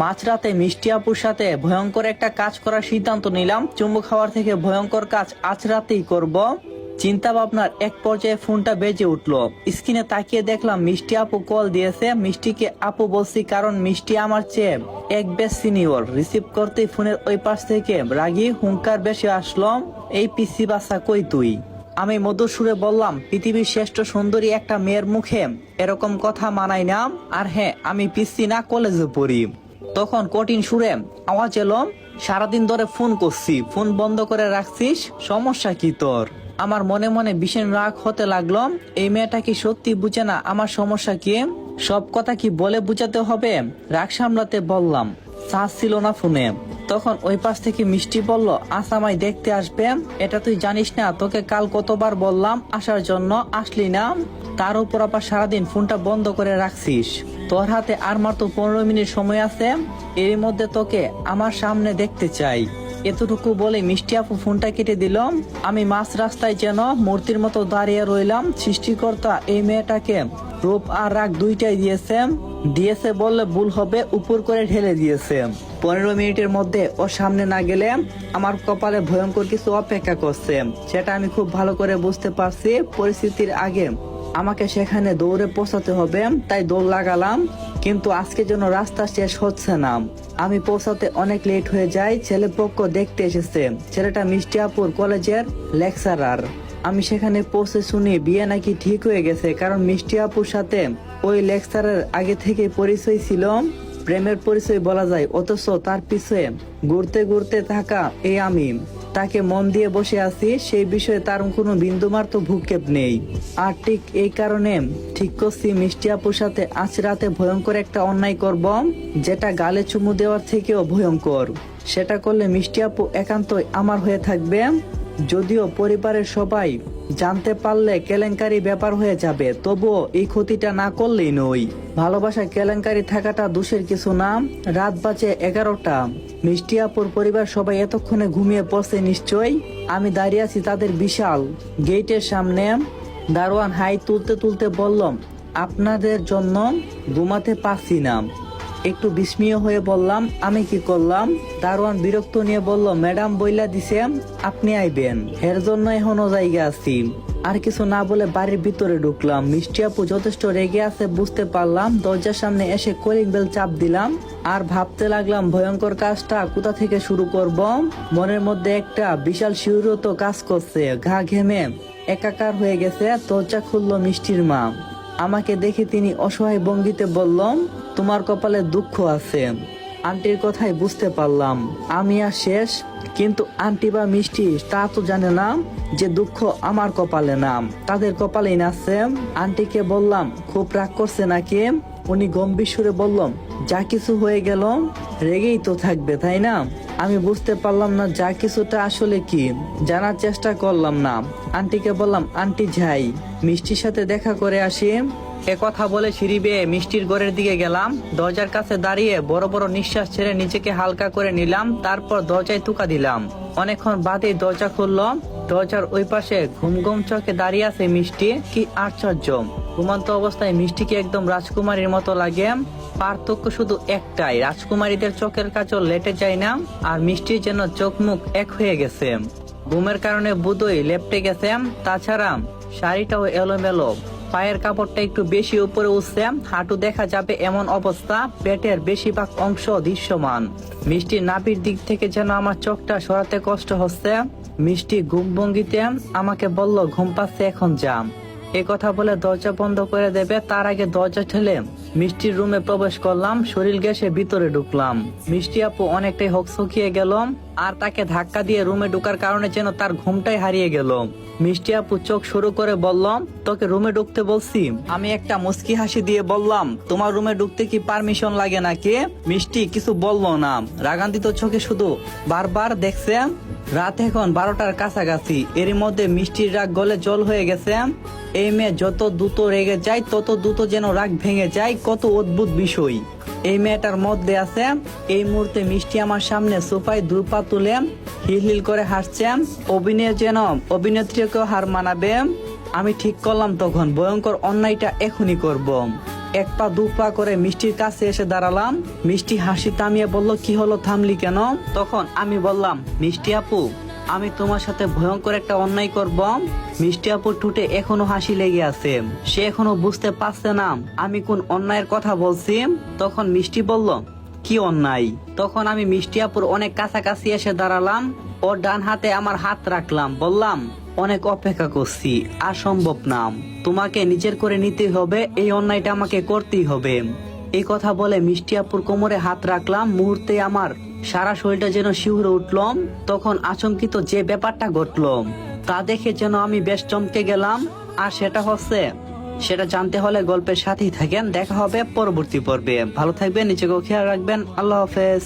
মাঝরাতে মিষ্টি আপুর সাথে ভয়ঙ্কর একটা কাজ করার সিদ্ধান্ত নিলাম। চুমু খাওয়ার থেকে ভয়ঙ্কর কাজ আজ রাতেই করব। চিন্তা ভাবনার এক পর্যায়ে ফোনটা বেজে উঠলো। স্ক্রিনে তাকিয়ে দেখলাম মিষ্টি আপু কল দিয়েছে। মিষ্টিকে আপু বলছি কারণ মিষ্টি আমার চেয়ে এক বেশ সিনিয়র। রিসিভ করতেই ফোনের ওই পাশ থেকে রাগী হুঙ্কার বেশি আসলো, এই পিসি বাসা কই তুই? আমি মধুর সুরে বললাম, পৃথিবীর শ্রেষ্ঠ সুন্দরী একটা মেয়ের মুখে এরকম কথা মানাই না। আর হ্যাঁ, আমি পিসি না, কলেজে পড়ি। তখন কঠিন সুরে আওয়াজ এলো, সারাদিন ধরে ফোন করছি, ফোন বন্ধ করে রাখছিস, সমস্যা কি তোর? আমার মনে মনে ভীষণ রাগ হতে লাগলো। এই মেয়েটা কি সত্যি বুঝে না আমার সমস্যা কি? সব কথা কি বলে বুঝাতে হবে? রাগ সামলাতে বললাম, চার্জ ছিল না ফোনে। তখন ওই পাশ থেকে মিষ্টি বলল, আজ আমায় দেখতে আসবে? এটা তুই জানিস না তোকে কাল কতবার বললাম আসার জন্য, আসলি না? তার উপর আবার সারাদিন ফোনটা বন্ধ করে রাখছিস। তোর হাতে আর মাত্র 15 মিনিট সময় আছে, এর মধ্যে তোকে আমার সামনে দেখতে চাই। এতটুকু বলে মিষ্টি আপু ফোনটা কেটে দিল। আমি মাঝ রাস্তায় যেন মূর্তির মতো দাঁড়িয়ে রইলাম। সৃষ্টিকর্তা এই মেয়েটাকে রূপ আর রাগ দুইটাই দিয়েছে বললে ভুল হবে, উপর করে ঢেলে দিয়েছে। 15 মিনিটের মধ্যে ও সামনে না গেলে আমার কপালে ভয়ঙ্কর কিছু অপেক্ষা করছে, সেটা আমি খুব ভালো করে বুঝতে পারছি। পরিস্থিতির আগে আমাকে সেখানে দৌড়ে পৌঁছাতে হবে, তাই দৌড় লাগালাম। কিন্তু আজকে যেন রাস্তা শেষ হচ্ছে না। আমি পৌঁছাতে অনেক লেট হয়ে যায়। ছেলেপক্ষ দেখতে এসেছে। ছেলেটা মিষ্টি আপুর কলেজের লেকচারার। আমি সেখানে পৌঁছে শুনি বিয়ে নাকি ঠিক হয়ে গেছে, কারণ মিষ্টি আপুর সাথে ওই লেকচারের আগে থেকে পরিচয় ছিল। প্রেমের পরিচয় বলা যায়, অথচ তার পিছে ঘুরতে ঘুরতে থাকা এই আমি তাকে মন দিয়ে বসে আছি, সেই বিষয়ে তার কোনো বিন্দুমাত্র ভূক্ষেপ নেই। আর ঠিক এই কারণে ঠিক করছি মিষ্টি আপুর সাথে আজ রাতে ভয়ঙ্কর একটা অন্যায় করব, যেটা গালে চুমু দেওয়ার থেকেও ভয়ঙ্কর। সেটা করলে মিষ্টি আপু একান্তই আমার হয়ে থাকবে। যদিও পরিবারের সবাই জানতে পারলে কেলেঙ্কারি ব্যাপার হয়ে যাবে, তবুও এই ক্ষতিটা না করলেই নই। ভালোবাসায় কেলেঙ্কারি থাকাটা দোষের কিছু না। রাত বাজে 11টা। মিষ্টি আপুর পরিবার সবাই এতক্ষণে ঘুমিয়ে পড়ছে নিশ্চয়ই। আমি দাঁড়িয়ে আছি তাদের বিশাল গেটের সামনে। দারোয়ান হাই তুলতে তুলতে বললাম, আপনাদের জন্য ঘুমাতে পারছি না। একটু বিস্ময় হয়ে বললাম, আমি কি করলাম? দারোয়ান বিরক্ত নিয়ে বলল, ম্যাডাম বইলা দিছে আপনি আইবেন, এর জন্য এখনো জায়গা আছি। আর কিছু না বলে বাড়ির ভিতরে ঢুকলাম। মিষ্টি আপু যথেষ্ট রেগে আছে বুঝতে পারলাম। দরজার সামনে এসে কলিং বেল চাপ দিলাম আর ভাবতে লাগলাম ভয়ঙ্কর কাজটা কোথা থেকে শুরু করব। মনের মধ্যে একটা বিশাল শিহরত কাজ করছে, ঘা ঘেমে একাকার হয়ে গেছে। দরজা খুললো মিষ্টির মা। আমাকে দেখে তিনি অসহায় ভঙ্গিতে বললাম, তোমার কপালে দুঃখ আছে। আন্টির কথাই বুঝতে পারলাম আমি আর শেষ। কিন্তু আন্টি বা মিষ্টি তা তো জানে না যে দুঃখ আমার কপালে না, তাদের কপালেই নাচছে। আন্টিকে বললাম, খুব রাগ করছে নাকি? উনি গম্ভীর সুরে বললাম, যা কিছু হয়ে গেল রেগেই তো থাকবে তাই না? আমি বুঝতে পারলাম না যা কিছুটা আসলে কি, জানার চেষ্টা করলাম না। আন্টিকে বললাম, আন্টি যাই, মিষ্টির সাথে দেখা করে আসি। কথা বলে সিঁড়ি বেয়ে মিষ্টির ঘরের দিকে গেলাম। দরজার কাছে দাঁড়িয়ে বড় বড় নিঃশ্বাস ছেড়ে নিজেকে হালকা করে নিলাম। তারপর দরজায় টোকা দিলাম। অনেকক্ষণ বাদে দরজা খুললো। দরজার ওই পাশে ঘুম ঘুম চোখে দাঁড়িয়ে আছে মিষ্টি। কি আশ্চর্য, ঘুমন্ত অবস্থায় মিষ্টিকে একদম রাজকুমারীর মতো লাগে। পার্থক্য শুধু একটাই, রাজকুমারীদের চোখের কাজল লেটে যায় না, আর মিষ্টির যেন চোখ মুখ এক হয়ে গেছে। ঘুমের কারণে বুধই লেপটে গেছে। তাছাড়া শাড়িটাও এলোমেলো, পায়ের কাপড়টা একটু বেশি উপরে উঠছে, হাঁটু দেখা যাবে এমন অবস্থা, পেটের বেশিরভাগ অংশ দৃশ্যমান। মিষ্টির নাভির দিক থেকে যেন আমার চোখটা সরাতে কষ্ট হচ্ছে। মিষ্টি ঘুম ভঙ্গিতে আমাকে বলল, ঘুম পাচ্ছে, এখন যা। এ কথা বলে দরজা বন্ধ করে দেবে, তার আগে দরজা ঠেলে মিষ্টির রুমে প্রবেশ করলাম। শরীর গ্যাসে ভিতরে ঢুকলাম। মিষ্টি আপু অনেকটাই হকচকিয়ে গেল, আর তাকে ধাক্কা দিয়ে রুমে ঢুকার কারণে যেন তার ঘুমটাই হারিয়ে গেল। মিষ্টি আপু চোখ শুরু করে বললাম, তোকে রুমে ঢুকতে বলছি? আমি একটা মুচকি হাসি দিয়ে বললাম, তোমার রুমে ঢুকতে কি পারমিশন লাগে নাকি? মিষ্টি কিছু বললো না, রাগান্বিত চোখে শুধু বারবার দেখছে। রাত এখন 12টার কাছাকাছি। এর মধ্যে মিষ্টির রাগ গলে জল হয়ে গেছে। এই মেয়ে যত দ্রুত রেগে যায় তত দ্রুত যেন রাগ ভেঙে যায়, কত অদ্ভুত বিষয় এই মেয়েটার মধ্যে আছে। এই মুহূর্তে মিষ্টি আমার সামনে সোফায় দুপা তুলে হিল হিল করে হাসছে। অভিনয় যেন অভিনেত্রীকেও হার মানাবে। আমি ঠিক করলাম তখন ভয়ঙ্কর অন্যায়টা এখনই করব। এক পা দু পা করে মিষ্টির কাছে এসে দাঁড়ালাম। মিষ্টি হাসি থামিয়ে বলল, কি হলো, থামলি কেন? তখন আমি বললাম, মিষ্টি আপু, আমি তোমার সাথে ভয়ঙ্কর একটা অন্যায় করব। মিষ্টি আপুর ঠোঁটে এখনো হাসি লেগে আছে, সে এখনো বুঝতে পারছে না আমি কোন অন্যায়ের কথা বলছি। তখন মিষ্টি বলল, কি অন্যায়? তখন আমি মিষ্টি আপুর অনেক কাছাকাছি এসে দাঁড়ালাম, ওর ডান হাতে আমার হাত রাখলাম, বললাম, অনেক অপেক্ষা করছি, আর সম্ভব না, তোমাকে নিজের করে নিতে হবে, এই অন্যায়টা আমাকে করতেই হবে। এই কথা বলে মিষ্টি আপুর কোমরে হাত রাখলাম, মুহূর্তে আমার সারা শরীরটা যেন শিউরে উঠল। তখন আচমকিত যে ব্যাপারটা ঘটলো তা দেখে যেন আমি বেশ চমকে গেলাম। আর সেটা জানতে হলে গল্পের সাথেই থাকেন। দেখা হবে পরবর্তী পর্বে। ভালো থাকবেন, নিজেকে খেয়াল রাখবেন। আল্লাহ হাফেজ।